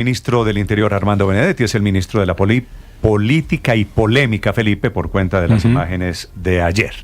Ministro del Interior, Armando Benedetti, es el ministro de la Política y Polémica, Felipe, por cuenta de las imágenes de ayer.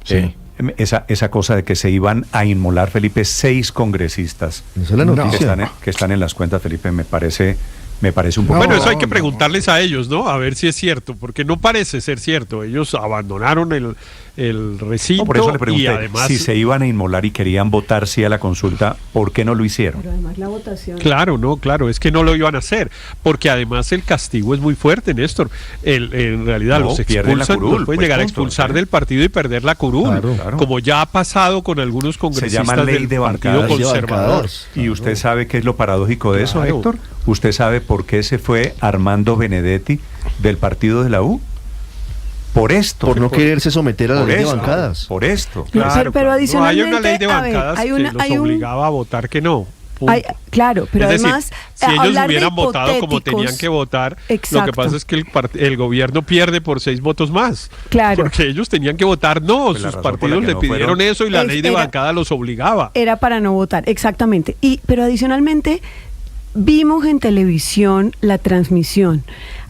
Sí. Esa cosa de que se iban a inmolar, Felipe, 6 congresistas. Esa es la noticia. Que están en las cuentas, Felipe, me parece un poco... Bueno, eso hay que preguntarles a ellos, ¿no? A ver si es cierto, porque no parece ser cierto. Ellos abandonaron el recinto por eso le pregunté, y además... si se iban a inmolar y querían votar sí a la consulta, ¿por qué no lo hicieron? Pero además la votación... Claro, es que no lo iban a hacer, porque además el castigo es muy fuerte, Néstor. En realidad los expulsan, los pueden llegar a expulsar del partido y perder la curul, Claro. como ya ha pasado con algunos congresistas llama ley del de Partido bancadas. Conservador. ¿Y usted sabe qué es lo paradójico de eso, Héctor? ¿Usted sabe por qué se fue Armando Benedetti del partido de la U? Por esto. Por no quererse someter a la ley de bancadas. Por esto. Claro, pero adicionalmente, no, hay una ley de bancadas que los obligaba a votar que no. Claro, pero es decir, además si ellos hubieran votado como tenían que votar, exacto. Lo que pasa es que el gobierno pierde por 6 votos más. Claro. Porque ellos tenían que votar no, pues sus partidos le pidieron eso y la ley de bancada los obligaba. Era para no votar, exactamente. Pero adicionalmente vimos en televisión la transmisión.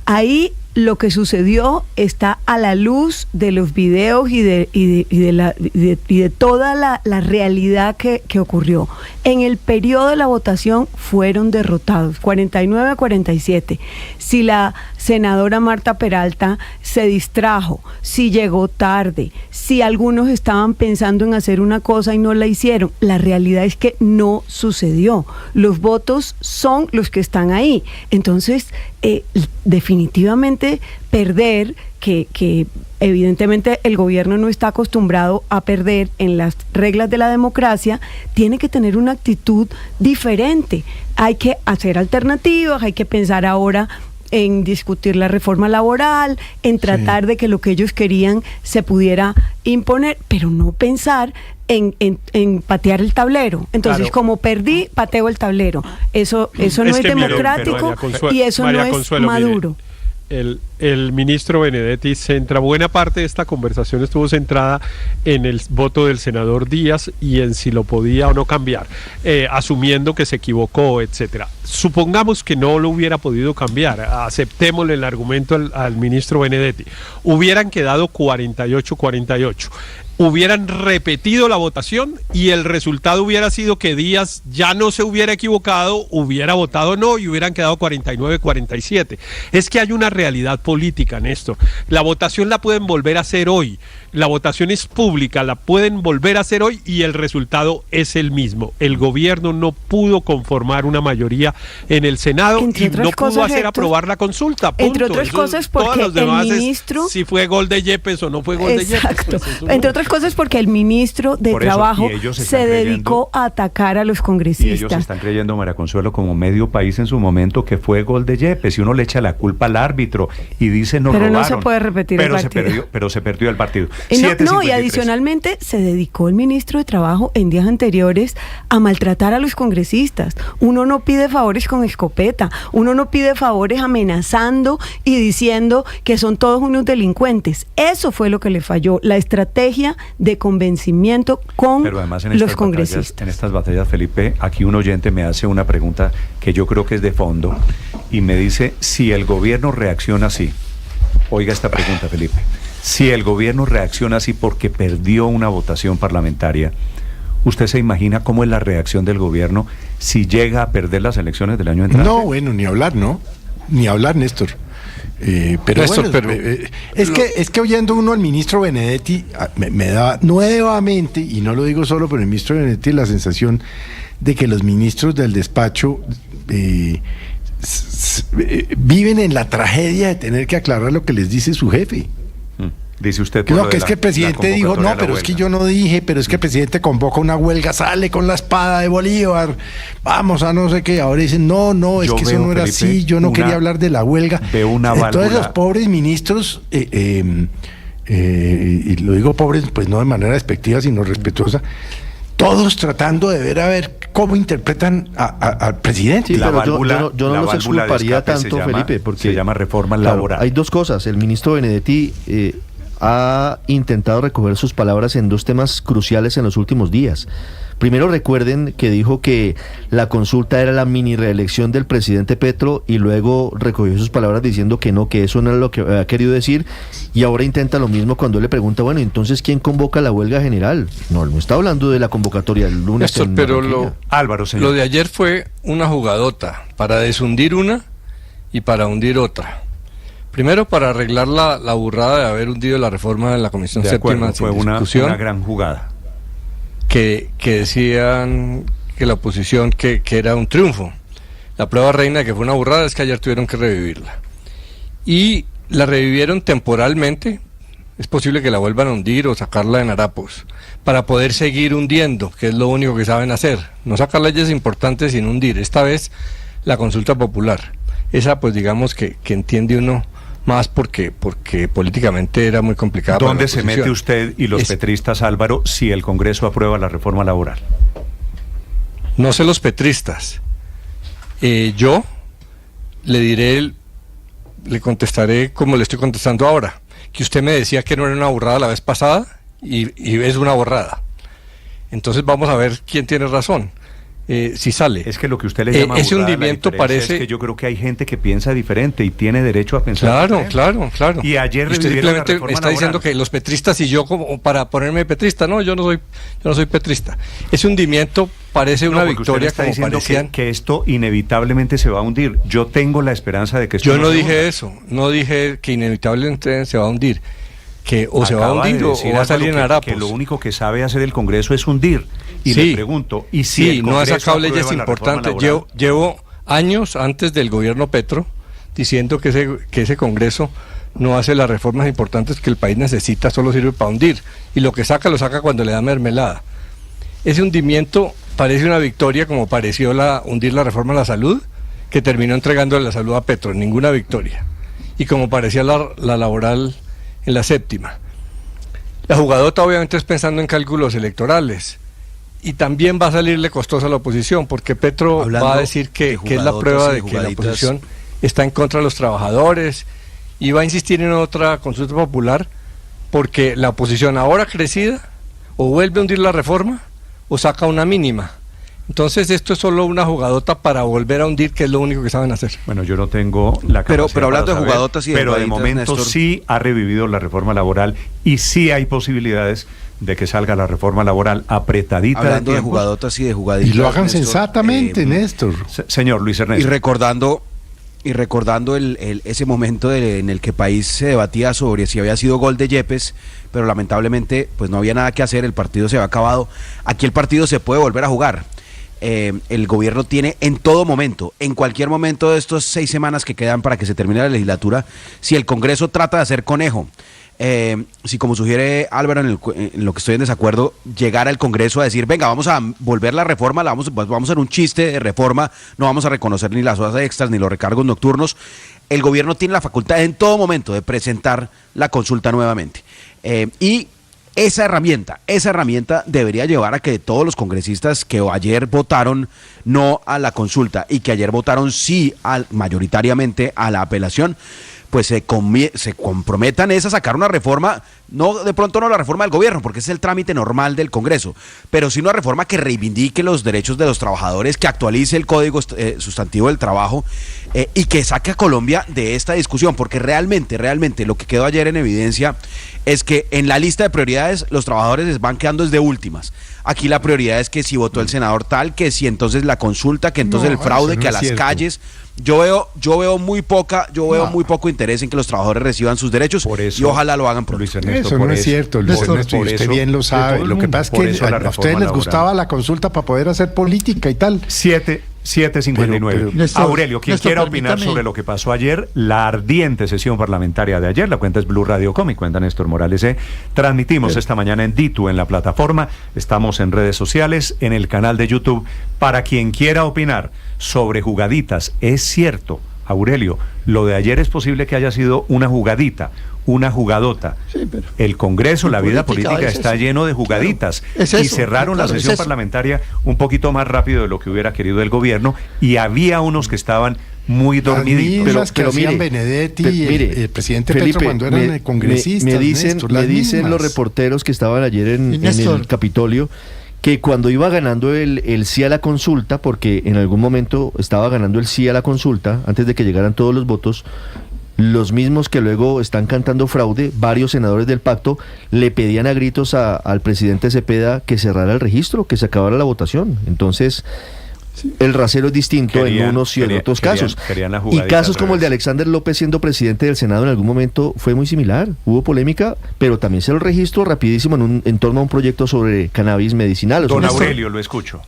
Ahí lo que sucedió está a la luz de los videos y de toda la realidad que ocurrió. En el periodo de la votación fueron derrotados, 49-47. Si la senadora Marta Peralta se distrajo, si llegó tarde, si algunos estaban pensando en hacer una cosa y no la hicieron, la realidad es que no sucedió. Los votos son los que están ahí. Entonces, definitivamente perder, que evidentemente el gobierno no está acostumbrado a perder en las reglas de la democracia, tiene que tener una actitud diferente. Hay que hacer alternativas, hay que pensar ahora en discutir la reforma laboral, en tratar de que lo que ellos querían se pudiera imponer, pero no pensar en patear el tablero. Entonces, como perdí, pateo el tablero. Eso no es democrático y eso no es maduro. El ministro Benedetti centra, buena parte de esta conversación estuvo centrada en el voto del senador Díaz y en si lo podía o no cambiar, asumiendo que se equivocó, etcétera. Supongamos que no lo hubiera podido cambiar, aceptémosle el argumento al ministro Benedetti. Hubieran quedado 48-48. Hubieran repetido la votación y el resultado hubiera sido que Díaz ya no se hubiera equivocado, hubiera votado no y hubieran quedado 49-47. Es que hay una realidad política, Néstor. La votación la pueden volver a hacer hoy. La votación es pública, la pueden volver a hacer hoy y el resultado es el mismo. El gobierno no pudo conformar una mayoría en el Senado y no pudo hacer aprobar la consulta. Punto. Entre otras cosas porque el ministro... Si fue gol de Yepes o no fue gol de Yepes. Exacto. Entre otras cosas porque el ministro de Trabajo se dedicó a atacar a los congresistas. Y ellos están creyendo, María Consuelo, como medio país en su momento, que fue gol de Yepes y uno le echa la culpa al árbitro y dice no robaron. Pero no se puede repetir el partido. Pero se perdió el partido. Y adicionalmente se dedicó el ministro de Trabajo en días anteriores a maltratar a los congresistas. Uno no pide favores con escopeta, uno no pide favores amenazando y diciendo que son todos unos delincuentes. Eso fue lo que le falló, la estrategia de convencimiento con los congresistas. En estas batallas, Felipe, aquí un oyente me hace una pregunta que yo creo que es de fondo y me dice, si el gobierno reacciona así, oiga esta pregunta, Felipe, si el gobierno reacciona así porque perdió una votación parlamentaria, ¿usted se imagina cómo es la reacción del gobierno si llega a perder las elecciones del año entrante? No, bueno, ni hablar, Néstor. Pero Néstor, bueno, es que oyendo uno al ministro Benedetti, me da nuevamente, y no lo digo solo por el ministro Benedetti, la sensación de que los ministros del despacho viven en la tragedia de tener que aclarar lo que les dice su jefe. Dice usted no, que es que el presidente dijo, no, pero es que yo no dije, pero es que el presidente convoca una huelga, sale con la espada de Bolívar, vamos a no sé qué, ahora dicen, no, es que eso no era así, yo no quería hablar de la huelga. Entonces los pobres ministros, y lo digo pobres, pues no de manera despectiva, sino respetuosa, todos tratando de ver a ver cómo interpretan al presidente. Sí, pero yo no los exculparía tanto, Felipe, porque se llama reforma laboral. Hay dos cosas. El ministro Benedetti ha intentado recoger sus palabras en dos temas cruciales en los últimos días. Primero recuerden que dijo que la consulta era la mini reelección del presidente Petro y luego recogió sus palabras diciendo que no, que eso no era lo que había querido decir, y ahora intenta lo mismo cuando le pregunta, bueno, entonces ¿quién convoca la huelga general? No está hablando de la convocatoria del lunes. Pero Álvaro, señor. Lo de ayer fue una jugadota para deshundir una y para hundir otra. Primero, para arreglar la burrada de haber hundido la reforma de la Comisión Séptima fue sin una discusión, gran jugada. Que decían que la oposición que era un triunfo. La prueba reina de que fue una burrada es que ayer tuvieron que revivirla. Y la revivieron temporalmente, es posible que la vuelvan a hundir o sacarla en harapos, para poder seguir hundiendo, que es lo único que saben hacer. No sacar leyes importantes sin hundir, esta vez la consulta popular. Esa pues digamos que entiende uno más porque políticamente era muy complicada. ¿Dónde se mete usted y los petristas, Álvaro, si el Congreso aprueba la reforma laboral? No sé los petristas. Yo le contestaré como le estoy contestando ahora, que usted me decía que no era una burrada la vez pasada y es una burrada. Entonces vamos a ver quién tiene razón. Si sale. Es que lo que usted le llama ese burrada, hundimiento parece... Es que yo creo que hay gente que piensa diferente y tiene derecho a pensar Claro. Y ayer usted simplemente está laboral. diciendo que los petristas y yo como para ponerme petrista. No, yo no soy petrista. Ese hundimiento parece una victoria, está como diciendo parecían... que esto inevitablemente se va a hundir. Yo tengo la esperanza de que esto Yo no dije eso. No dije que inevitablemente se va a hundir. Que o se va a hundir o va a salir en harapos. Que lo único que sabe hacer el Congreso es hundir. Y le pregunto, ¿y si el Congreso no ha sacado leyes importantes? Llevo años antes del gobierno Petro diciendo que ese Congreso no hace las reformas importantes que el país necesita, solo sirve para hundir. Y lo que saca, lo saca cuando le da mermelada. Ese hundimiento parece una victoria, como pareció hundir la reforma a la salud, que terminó entregando la salud a Petro. Ninguna victoria. Y como parecía la laboral en la séptima. La jugadota obviamente es pensando en cálculos electorales. Y también va a salirle costosa a la oposición, porque Petro va a decir que es la prueba de que la oposición está en contra de los trabajadores, y va a insistir en otra consulta popular, porque la oposición ahora crecida o vuelve a hundir la reforma o saca una mínima. Entonces esto es solo una jugadota para volver a hundir, que es lo único que saben hacer. Bueno, yo no tengo la capacidad pero hablando de jugadotas y de pero de momento, Néstor, sí ha revivido la reforma laboral y sí hay posibilidades de que salga la reforma laboral apretadita. Hablando de jugadotas y de jugaditas. Y lo hagan sensatamente, Néstor. Señor Luis Ernesto. Y recordando ese momento en el que el país se debatía sobre si había sido gol de Yepes, pero lamentablemente pues no había nada que hacer, el partido se había acabado. Aquí el partido se puede volver a jugar. El gobierno tiene en todo momento, en cualquier momento de estos 6 semanas que quedan para que se termine la legislatura, si el Congreso trata de hacer conejo, si como sugiere Álvaro en lo que estoy en desacuerdo, llegara el Congreso a decir, venga, vamos a volver la reforma, vamos a hacer un chiste de reforma, no vamos a reconocer ni las horas extras ni los recargos nocturnos, el gobierno tiene la facultad en todo momento de presentar la consulta nuevamente. Y esa herramienta debería llevar a que todos los congresistas que ayer votaron no a la consulta y que ayer votaron sí mayoritariamente a la apelación, pues se comprometan a sacar una reforma, de pronto no la reforma del gobierno, porque es el trámite normal del Congreso, pero sí una reforma que reivindique los derechos de los trabajadores, que actualice el Código Sustantivo del Trabajo y que saque a Colombia de esta discusión, porque realmente lo que quedó ayer en evidencia es que en la lista de prioridades los trabajadores les van quedando desde últimas. Aquí la prioridad es que si votó el senador tal, que si entonces la consulta, que entonces el fraude, que a las calles. Yo veo muy poco interés en que los trabajadores reciban sus derechos, y ojalá lo hagan por Luis Ernesto. Eso no es cierto, Luis Ernesto, y usted bien lo sabe. Lo que pasa es que a ustedes les gustaba la consulta para poder hacer política y tal. 7:59. Aurelio, quien quiera opinar sobre lo que pasó ayer, la ardiente sesión parlamentaria de ayer, la cuenta es Blue Radio Com y cuenta Néstor Morales. Transmitimos esta mañana en Ditu, en la plataforma, estamos en redes sociales, en el canal de YouTube, para quien quiera opinar sobre jugaditas. Es cierto, Aurelio, lo de ayer es posible que haya sido una jugadita, una jugadota. Sí, pero el Congreso, la vida política está lleno de jugaditas. Claro, y cerraron la sesión parlamentaria un poquito más rápido de lo que hubiera querido el gobierno, y había unos que estaban muy dormiditos. Pero mire, Benedetti y el presidente Felipe, Petro cuando eran congresistas. Me dicen los reporteros que estaban ayer en el Capitolio que cuando iba ganando el sí a la consulta, porque en algún momento estaba ganando el sí a la consulta, antes de que llegaran todos los votos, los mismos que luego están cantando fraude, varios senadores del pacto, le pedían a gritos al presidente Cepeda que cerrara el registro, que se acabara la votación. Entonces, el rasero es distinto en unos y en otros casos. Y casos como el de Alexander López siendo presidente del Senado en algún momento fue muy similar. Hubo polémica, pero también se lo registró rapidísimo en torno a un proyecto sobre cannabis medicinal. Don Aurelio, lo escucho.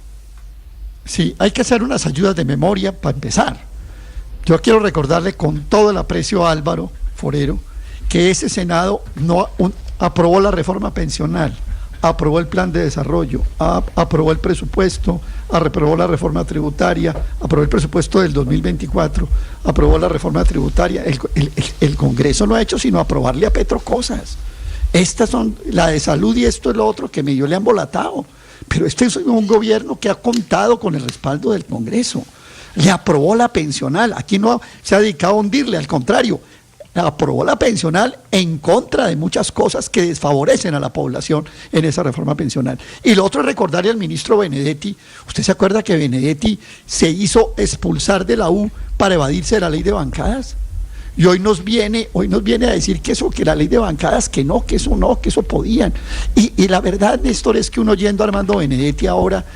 Sí, hay que hacer unas ayudas de memoria para empezar. Yo quiero recordarle con todo el aprecio a Álvaro Forero que ese Senado no aprobó la reforma pensional, aprobó el plan de desarrollo, aprobó el presupuesto, aprobó la reforma tributaria, aprobó el presupuesto del 2024, aprobó la reforma tributaria. El Congreso no ha hecho sino aprobarle a Petro cosas. Estas son la de salud y esto es lo otro que medio le han volatado. Pero este es un gobierno que ha contado con el respaldo del Congreso. Le aprobó la pensional. Aquí no se ha dedicado a hundirle, al contrario. Aprobó la pensional en contra de muchas cosas que desfavorecen a la población en esa reforma pensional. Y lo otro es recordarle al ministro Benedetti. ¿Usted se acuerda que Benedetti se hizo expulsar de la U para evadirse de la ley de bancadas? Y hoy nos viene a decir que eso, que la ley de bancadas, que eso podían. Y la verdad, Néstor, es que uno oyendo a Armando Benedetti ahora,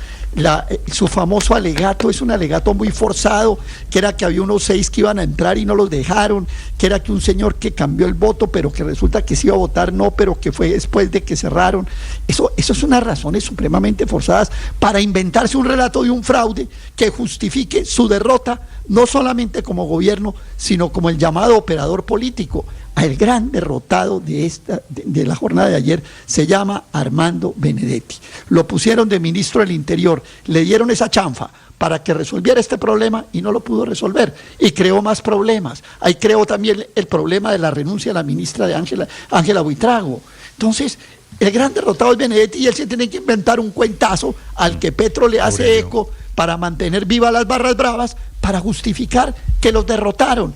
su famoso alegato es un alegato muy forzado, que era que había unos 6 que iban a entrar y no los dejaron, que era que un señor que cambió el voto, pero que resulta que sí iba a votar no, pero que fue después de que cerraron. Eso es unas razones supremamente forzadas para inventarse un relato de un fraude que justifique su derrota, no solamente como gobierno, sino como el llamado operador político. El gran derrotado de la jornada de ayer se llama Armando Benedetti. Lo pusieron de ministro del Interior, le dieron esa chanfa para que resolviera este problema y no lo pudo resolver y creó más problemas. Ahí creó también el problema de la renuncia de la ministra de Ángela Buitrago. Entonces, el gran derrotado es Benedetti y él se tiene que inventar un cuentazo al que Petro le hace eco para mantener vivas las barras bravas, para justificar que los derrotaron.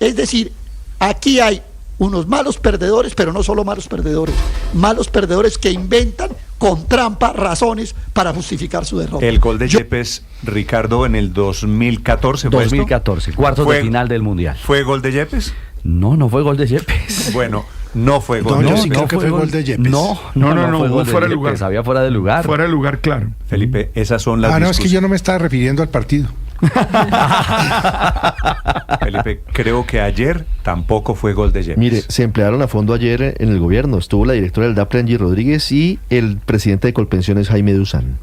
Es decir, aquí hay unos malos perdedores, pero no solo malos perdedores que inventan con trampa razones para justificar su derrota. El gol de Yepes, Ricardo, en el 2014 ¿fue 2014, cuartos de final del Mundial. ¿Fue gol de Yepes? No fue gol de Yepes. Bueno, no fue gol de Yepes. Yo sí creo que fue gol de Yepes. No, fue fuera de lugar. Había fuera de lugar. Fuera de lugar, claro. Felipe, esas son las no, es que yo no me estaba refiriendo al partido. Felipe, creo que ayer tampoco fue gol de Yepes. Mire, se emplearon a fondo ayer en el gobierno. Estuvo la directora del DAPRE, Angie Rodríguez, y el presidente de Colpensiones, Jaime Duzán.